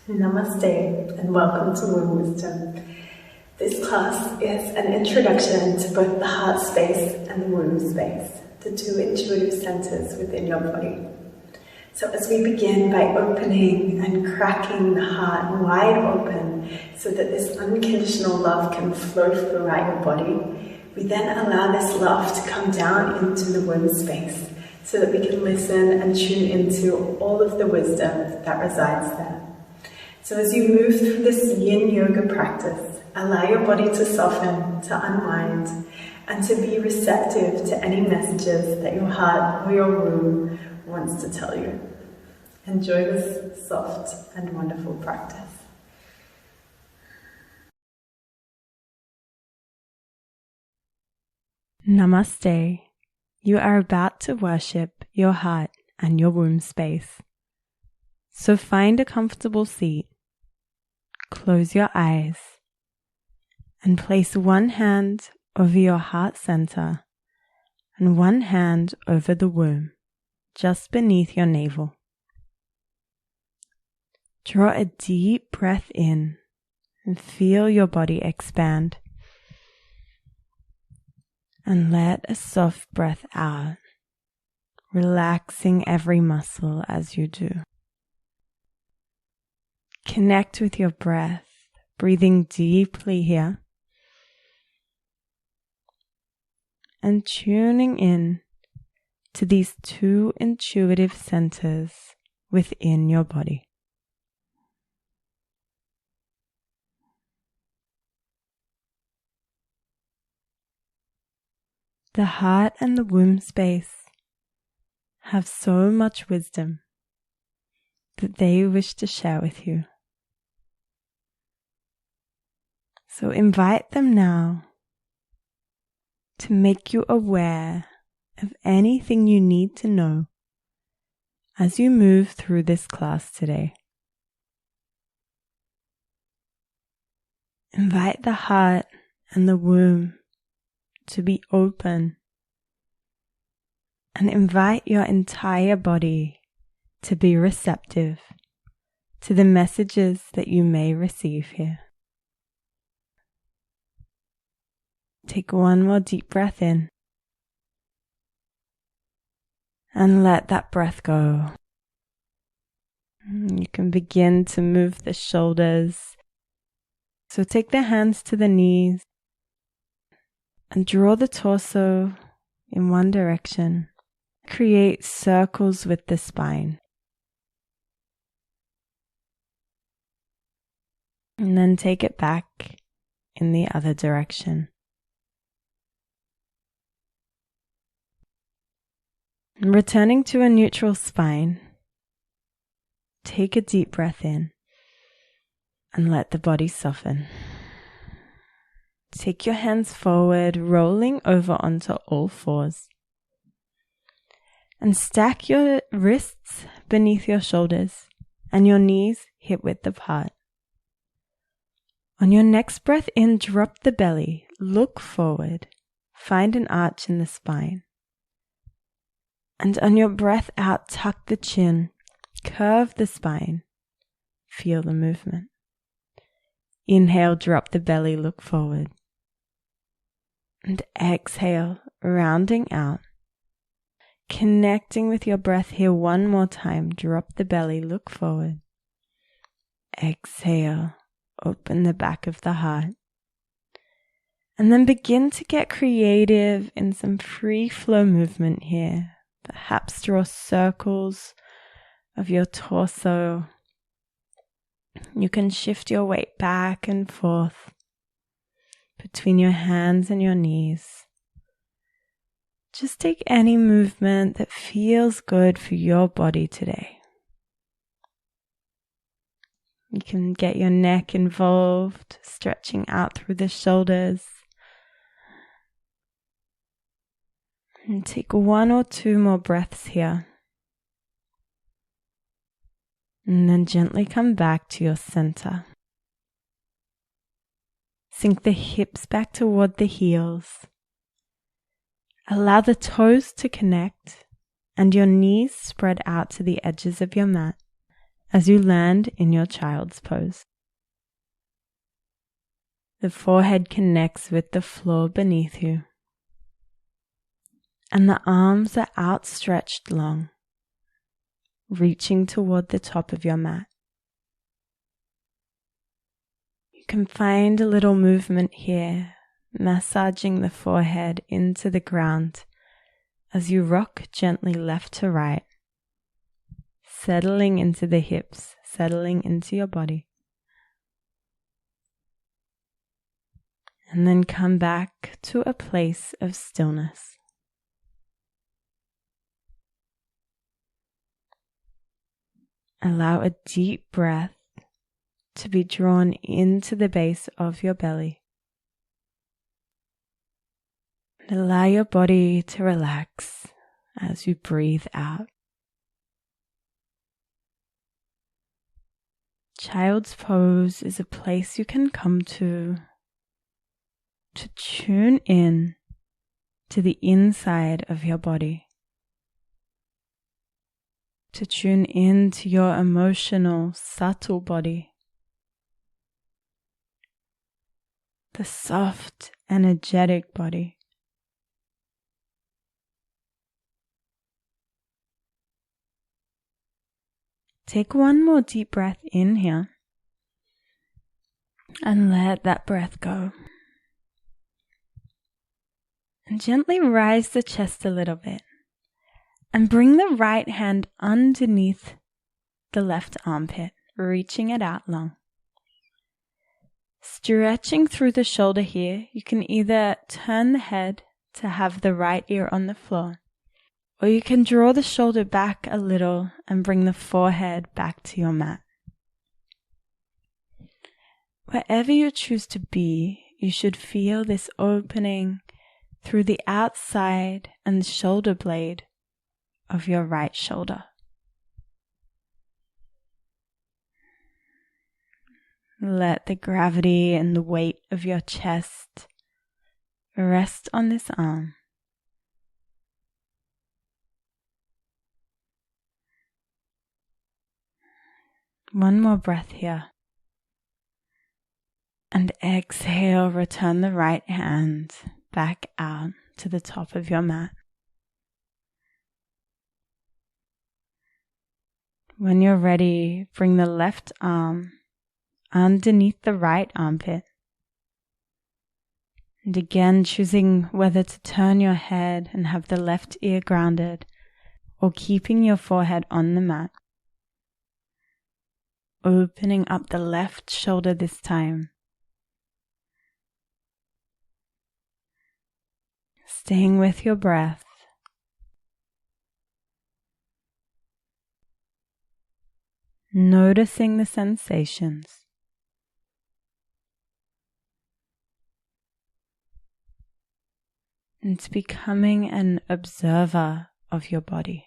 Namaste and welcome to Womb Wisdom. This class is an introduction to both the heart space and the womb space, the two intuitive centers within your body. So as we begin by opening and cracking the heart wide open so that this unconditional love can flow throughout your body, we then allow this love to come down into the womb space so that we can listen and tune into all of the wisdom that resides there. So as you move through this yin yoga practice, allow your body to soften, to unwind, and to be receptive to any messages that your heart or your womb wants to tell you. Enjoy this soft and wonderful practice. Namaste. You are about to worship your heart and your womb space. So find a comfortable seat, close your eyes, and place one hand over your heart center and one hand over the womb, just beneath your navel. Draw a deep breath in and feel your body expand. And let a soft breath out, relaxing every muscle as you do. Connect with your breath, breathing deeply here, and tuning in to these two intuitive centers within your body. The heart and the womb space have so much wisdom that they wish to share with you. So invite them now to make you aware of anything you need to know as you move through this class today. Invite the heart and the womb to be open, and invite your entire body to be receptive to the messages that you may receive here. Take one more deep breath in and let that breath go. You can begin to move the shoulders. So take the hands to the knees and draw the torso in one direction. Create circles with the spine. And then take it back in the other direction. And returning to a neutral spine, take a deep breath in and let the body soften. Take your hands forward, rolling over onto all fours. And stack your wrists beneath your shoulders and your knees hip-width apart. On your next breath in, drop the belly, look forward, find an arch in the spine. And on your breath out, tuck the chin, curve the spine, feel the movement. Inhale, drop the belly, look forward. And exhale, rounding out. Connecting with your breath here one more time. Drop the belly, look forward. Exhale, open the back of the heart. And then begin to get creative in some free flow movement here. Perhaps draw circles of your torso. You can shift your weight back and forth between your hands and your knees. Just take any movement that feels good for your body today. You can get your neck involved, stretching out through the shoulders. And take one or two more breaths here. And then gently come back to your center. Sink the hips back toward the heels. Allow the toes to connect and your knees spread out to the edges of your mat as you land in your child's pose. The forehead connects with the floor beneath you, and the arms are outstretched long, reaching toward the top of your mat. You can find a little movement here, massaging the forehead into the ground as you rock gently left to right, settling into the hips, settling into your body. And then come back to a place of stillness. Allow a deep breath to be drawn into the base of your belly. And allow your body to relax as you breathe out. Child's pose is a place you can come to tune in to the inside of your body, to tune in to your emotional, subtle body, the soft, energetic body. Take one more deep breath in here and let that breath go. And gently rise the chest a little bit and bring the right hand underneath the left armpit, reaching it out long. Stretching through the shoulder here, you can either turn the head to have the right ear on the floor, or you can draw the shoulder back a little and bring the forehead back to your mat. Wherever you choose to be, you should feel this opening through the outside and the shoulder blade of your right shoulder. Let the gravity and the weight of your chest rest on this arm. One more breath here. And exhale, return the right hand back out to the top of your mat. When you're ready, bring the left arm underneath the right armpit. And again, choosing whether to turn your head and have the left ear grounded or keeping your forehead on the mat. Opening up the left shoulder this time. Staying with your breath. Noticing the sensations. And becoming an observer of your body.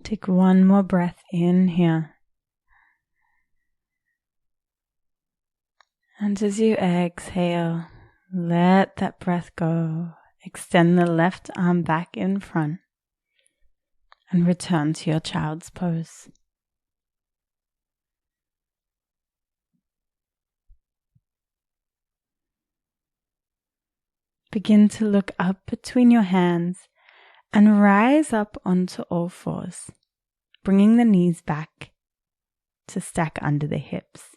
Take one more breath in here. And as you exhale, let that breath go. Extend the left arm back in front and return to your child's pose. Begin to look up between your hands and rise up onto all fours, bringing the knees back to stack under the hips.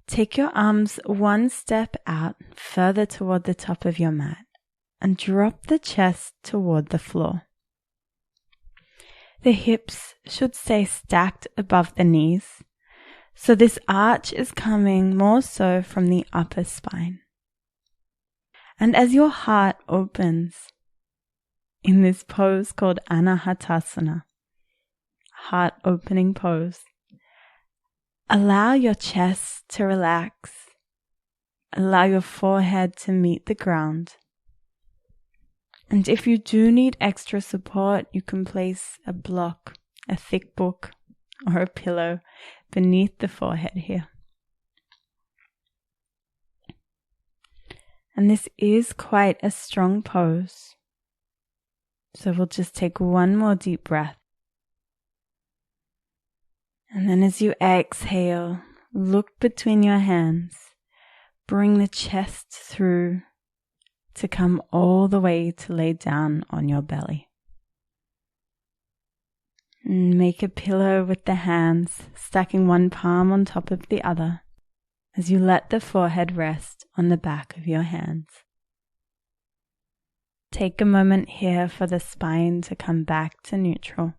Take your arms one step out further toward the top of your mat and drop the chest toward the floor. The hips should stay stacked above the knees, so this arch is coming more so from the upper spine. And as your heart opens in this pose called Anahatasana, heart opening pose, allow your chest to relax. Allow your forehead to meet the ground. And if you do need extra support, you can place a block, a thick book, or a pillow beneath the forehead here. And this is quite a strong pose. So we'll just take one more deep breath. And then as you exhale, look between your hands. Bring the chest through to come all the way to lay down on your belly. And make a pillow with the hands, stacking one palm on top of the other as you let the forehead rest on the back of your hands. Take a moment here for the spine to come back to neutral.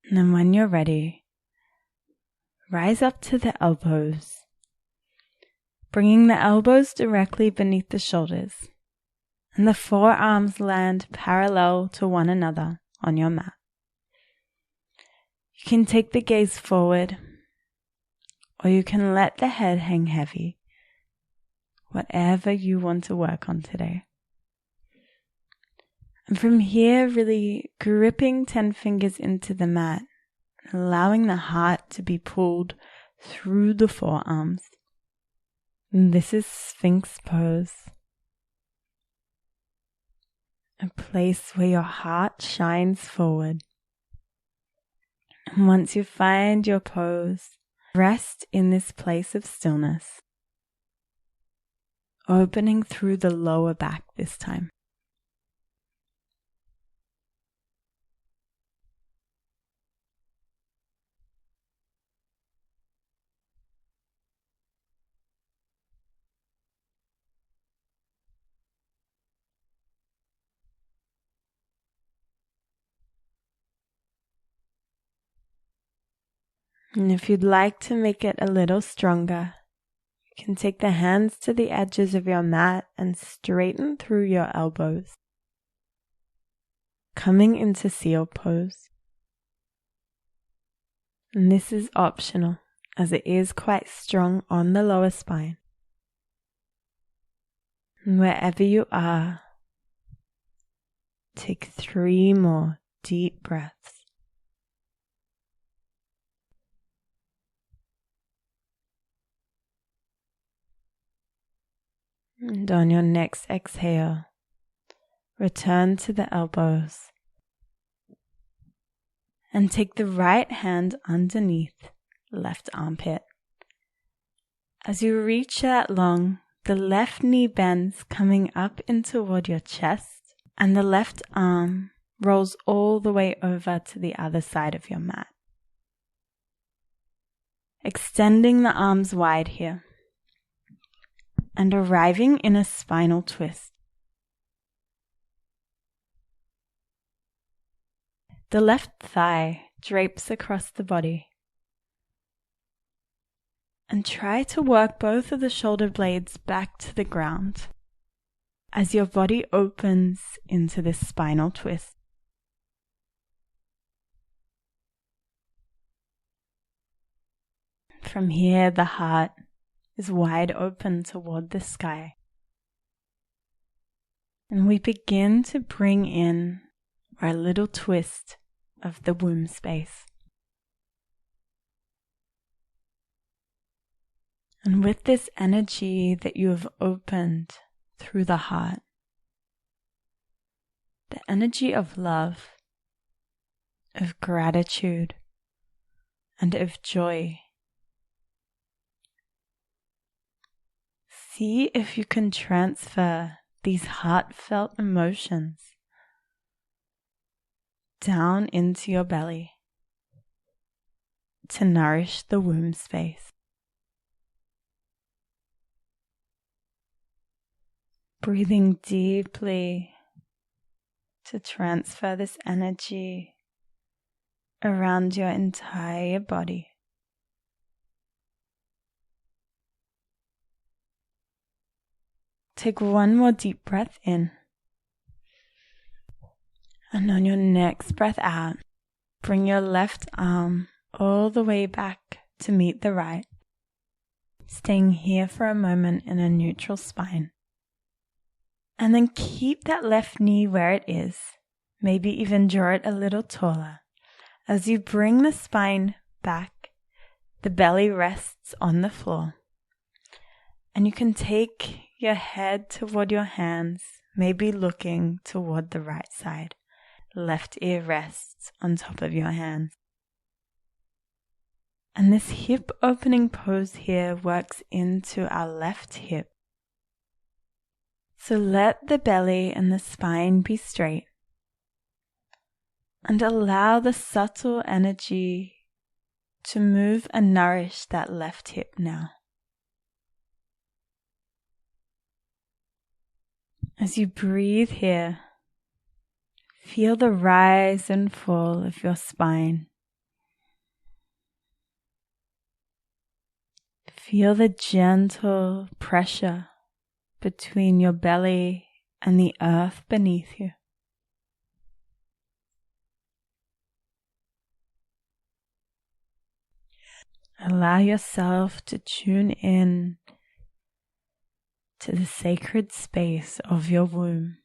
And then when you're ready, rise up to the elbows, bringing the elbows directly beneath the shoulders, and the forearms land parallel to one another on your mat. You can take the gaze forward, or you can let the head hang heavy, whatever you want to work on today. And from here, really gripping 10 fingers into the mat, allowing the heart to be pulled through the forearms. And this is Sphinx pose. A place where your heart shines forward. And once you find your pose, rest in this place of stillness, opening through the lower back this time. And if you'd like to make it a little stronger, you can take the hands to the edges of your mat and straighten through your elbows, coming into seal pose. And this is optional, as it is quite strong on the lower spine. And wherever you are, take 3 more deep breaths. And on your next exhale, return to the elbows and take the right hand underneath left armpit. As you reach out long, the left knee bends, coming up in toward your chest, and the left arm rolls all the way over to the other side of your mat. Extending the arms wide here, and arriving in a spinal twist. The left thigh drapes across the body. And try to work both of the shoulder blades back to the ground as your body opens into this spinal twist. From here, the heart is wide open toward the sky. And we begin to bring in our little twist of the womb space. And with this energy that you have opened through the heart, the energy of love, of gratitude, and of joy, see if you can transfer these heartfelt emotions down into your belly to nourish the womb space. Breathing deeply to transfer this energy around your entire body. Take one more deep breath in. And on your next breath out, bring your left arm all the way back to meet the right, staying here for a moment in a neutral spine. And then keep that left knee where it is. Maybe even draw it a little taller. As you bring the spine back, the belly rests on the floor. And you can take your head toward your hands, maybe looking toward the right side. Left ear rests on top of your hands. And this hip opening pose here works into our left hip. So let the belly and the spine be straight. And allow the subtle energy to move and nourish that left hip now. As you breathe here, feel the rise and fall of your spine. Feel the gentle pressure between your belly and the earth beneath you. Allow yourself to tune in to the sacred space of your womb.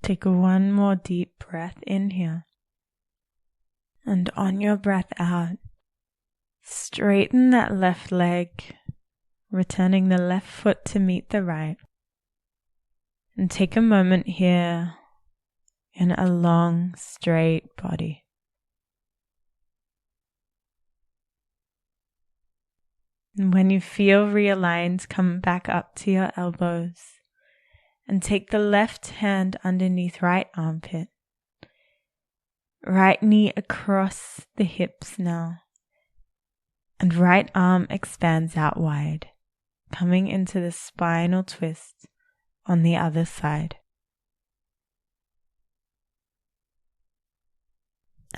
Take one more deep breath in here. And on your breath out, straighten that left leg, returning the left foot to meet the right. And take a moment here in a long, straight body. And when you feel realigned, come back up to your elbows and take the left hand underneath right armpit. Right knee across the hips now. And right arm expands out wide, coming into the spinal twist on the other side.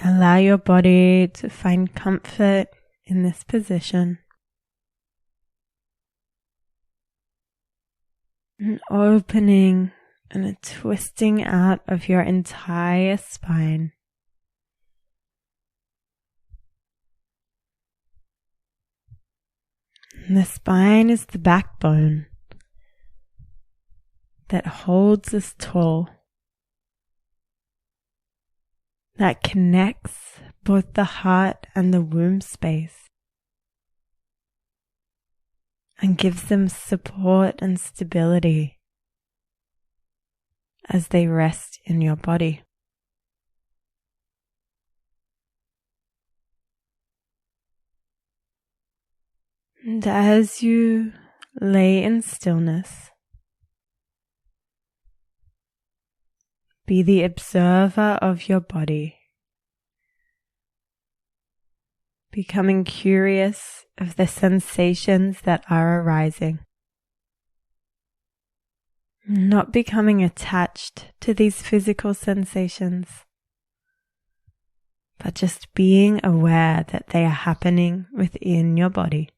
Allow your body to find comfort in this position. An opening and a twisting out of your entire spine. And the spine is the backbone that holds us tall, that connects both the heart and the womb space, and gives them support and stability as they rest in your body. And as you lay in stillness, be the observer of your body, becoming curious of the sensations that are arising, not becoming attached to these physical sensations, but just being aware that they are happening within your body.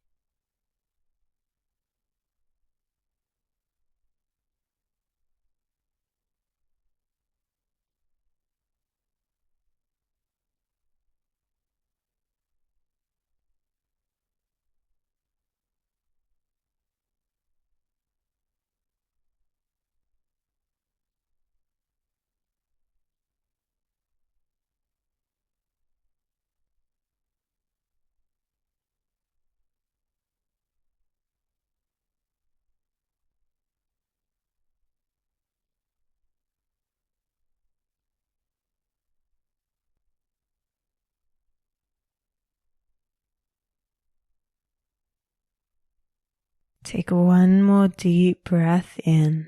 Take one more deep breath in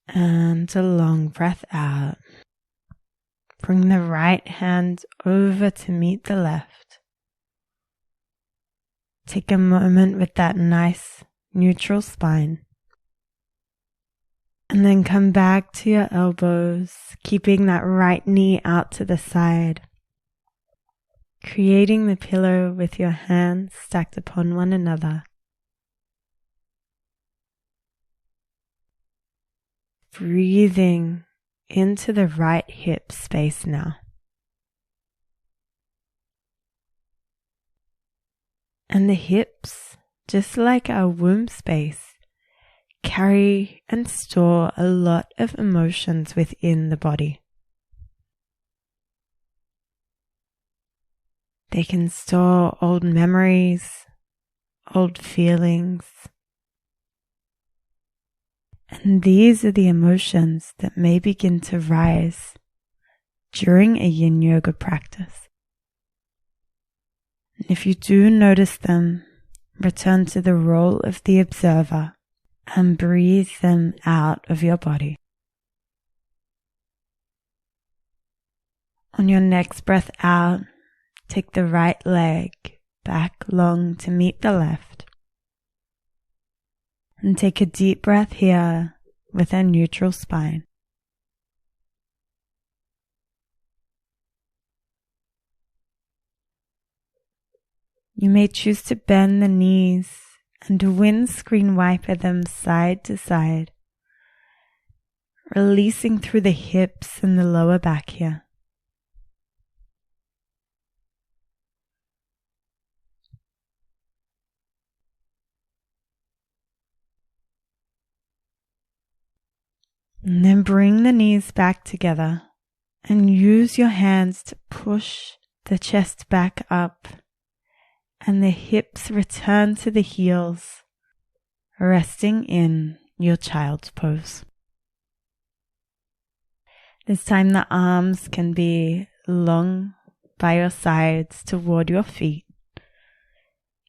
and a long breath out. Bring the right hand over to meet the left. Take a moment with that nice neutral spine. And then come back to your elbows, keeping that right knee out to the side. creating the pillow with your hands stacked upon one another. Breathing into the right hip space now. And the hips, just like our womb space, carry and store a lot of emotions within the body. They can store old memories, old feelings. And these are the emotions that may begin to rise during a yin yoga practice. And if you do notice them, return to the role of the observer and breathe them out of your body. On your next breath out, take the right leg back long to meet the left. And take a deep breath here with a neutral spine. You may choose to bend the knees and windscreen wiper them side to side, releasing through the hips and the lower back here. And then bring the knees back together and use your hands to push the chest back up and the hips return to the heels, resting in your child's pose. This time the arms can be long by your sides toward your feet,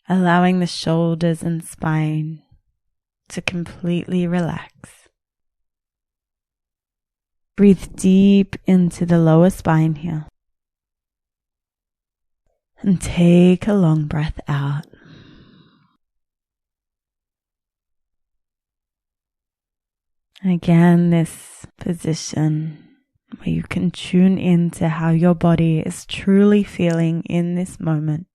allowing the shoulders and spine to completely relax. Breathe deep into the lower spine here. And take a long breath out. Again, this position where you can tune into how your body is truly feeling in this moment.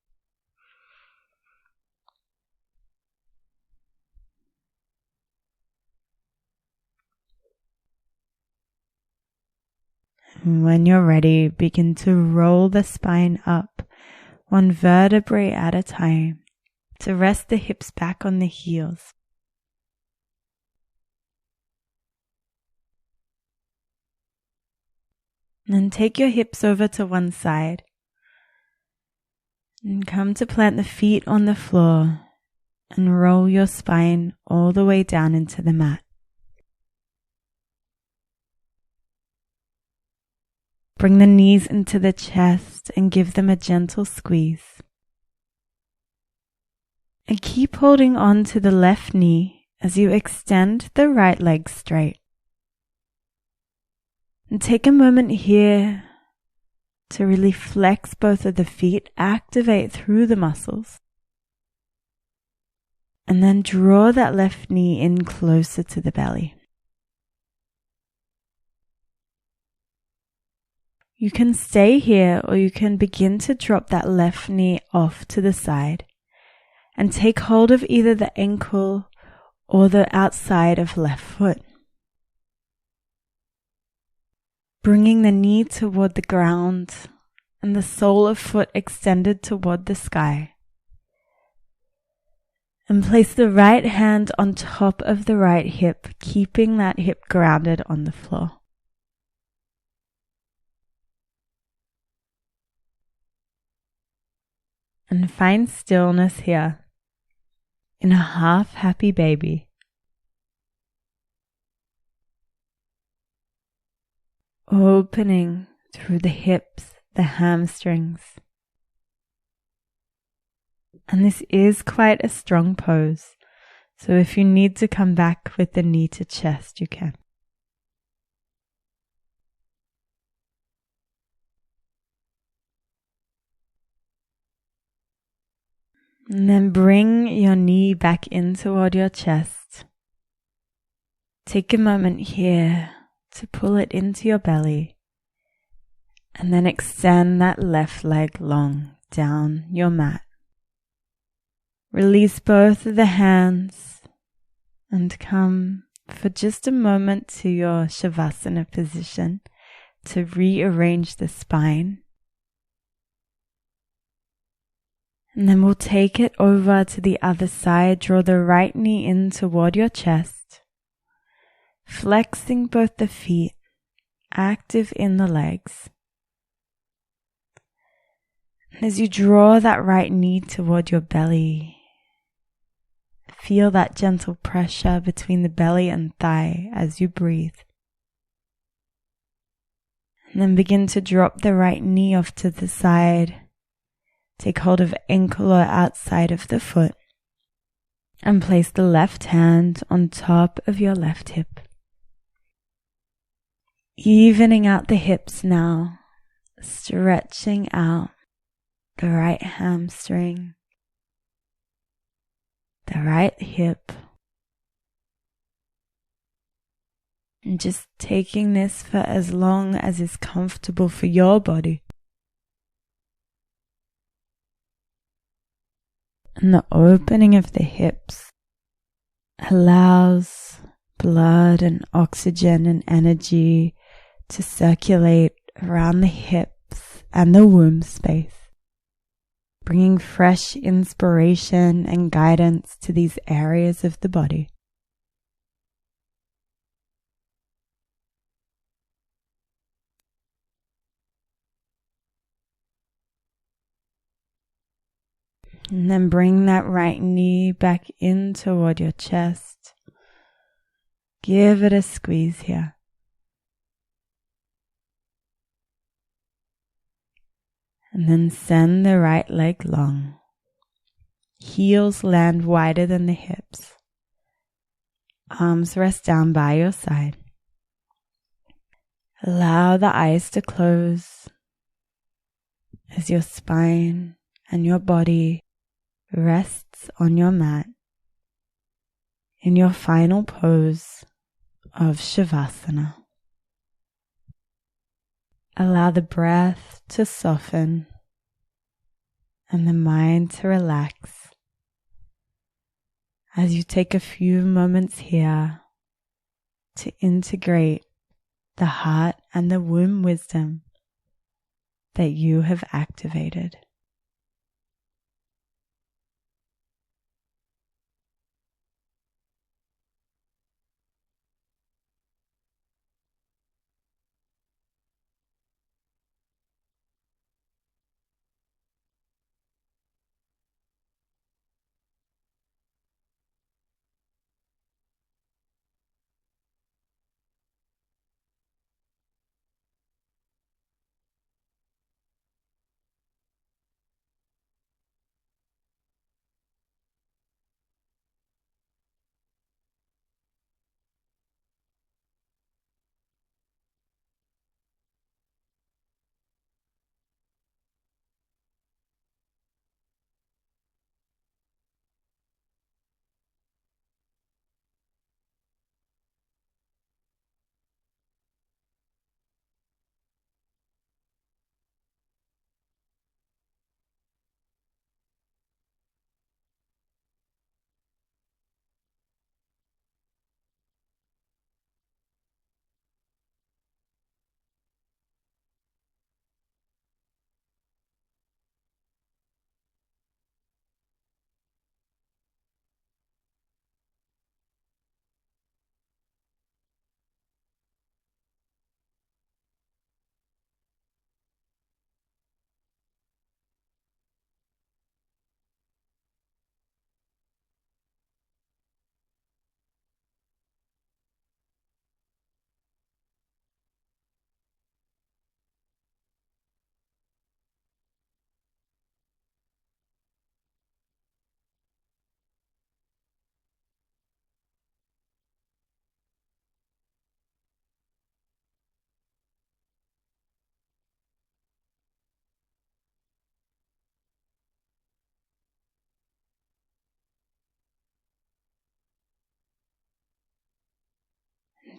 And when you're ready, begin to roll the spine up, one vertebrae at a time, to rest the hips back on the heels. Then take your hips over to one side and come to plant the feet on the floor and roll your spine all the way down into the mat. Bring the knees into the chest and give them a gentle squeeze. And keep holding on to the left knee as you extend the right leg straight. And take a moment here to really flex both of the feet, activate through the muscles. And then draw that left knee in closer to the belly. You can stay here or you can begin to drop that left knee off to the side and take hold of either the ankle or the outside of left foot. Bringing the knee toward the ground and the sole of foot extended toward the sky. And place the right hand on top of the right hip, keeping that hip grounded on the floor. And find stillness here in a half happy baby. Opening through the hips, the hamstrings. And this is quite a strong pose, so if you need to come back with the knee to chest, you can. And then bring your knee back in toward your chest. Take a moment here to pull it into your belly. And then extend that left leg long down your mat. Release both of the hands and come for just a moment to your Shavasana position to rearrange the spine. And then we'll take it over to the other side. Draw the right knee in toward your chest, flexing both the feet, active in the legs. And as you draw that right knee toward your belly, feel that gentle pressure between the belly and thigh as you breathe. And then begin to drop the right knee off to the side. Take hold of ankle or outside of the foot and place the left hand on top of your left hip. Evening out the hips now, stretching out the right hamstring, the right hip, and just taking this for as long as is comfortable for your body. And the opening of the hips allows blood and oxygen and energy to circulate around the hips and the womb space, bringing fresh inspiration and guidance to these areas of the body. And then bring that right knee back in toward your chest. Give it a squeeze here. And then send the right leg long. Heels land wider than the hips. Arms rest down by your side. Allow the eyes to close as your spine and your body rests on your mat in your final pose of Shavasana. Allow the breath to soften and the mind to relax as you take a few moments here to integrate the heart and the womb wisdom that you have activated.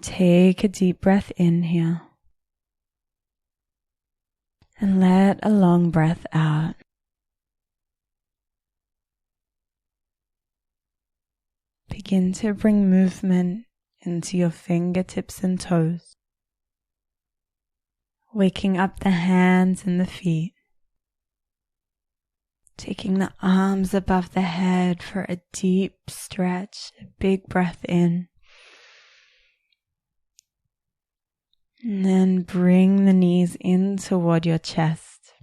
Take a deep breath in here and let a long breath out. Begin to bring movement into your fingertips and toes, waking up the hands and the feet, taking the arms above the head for a deep stretch, a big breath in, and then bring the knees in toward your chest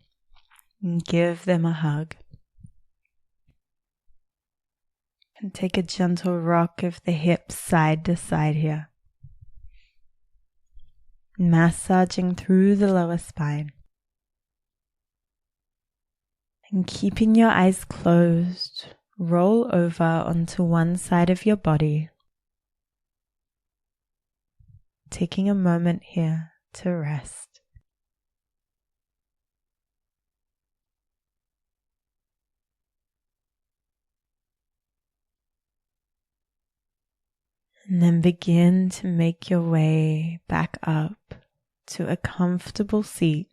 and give them a hug. And take a gentle rock of the hips side to side here, massaging through the lower spine. And keeping your eyes closed, roll over onto one side of your body, taking a moment here to rest. And then begin to make your way back up to a comfortable seat,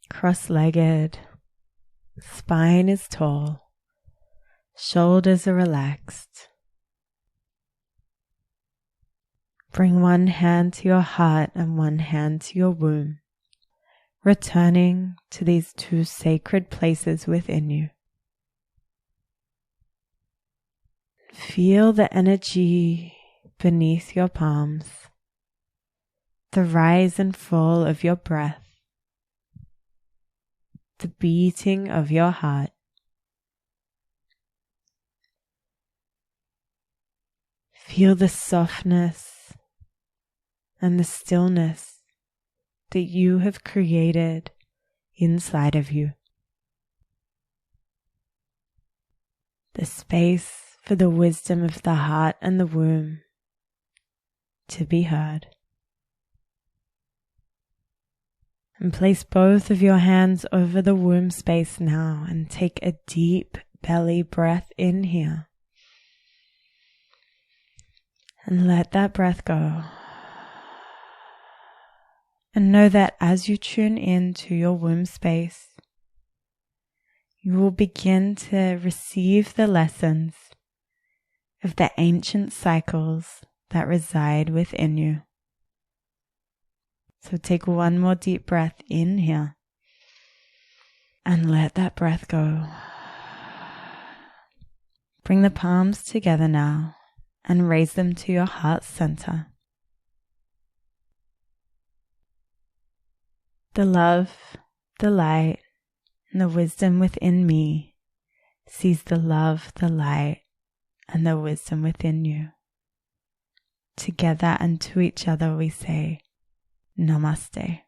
cross-legged, spine is tall, shoulders are relaxed. Bring one hand to your heart and one hand to your womb, returning to these two sacred places within you. Feel the energy beneath your palms, the rise and fall of your breath, the beating of your heart. Feel the softness and the stillness that you have created inside of you. The space for the wisdom of the heart and the womb to be heard. And place both of your hands over the womb space now and take a deep belly breath in here. And let that breath go. And know that as you tune in to your womb space, you will begin to receive the lessons of the ancient cycles that reside within you. So take one more deep breath in here and let that breath go. Bring the palms together now and raise them to your heart center. The love, the light, and the wisdom within me sees the love, the light, and the wisdom within you. Together and to each other we say, Namaste.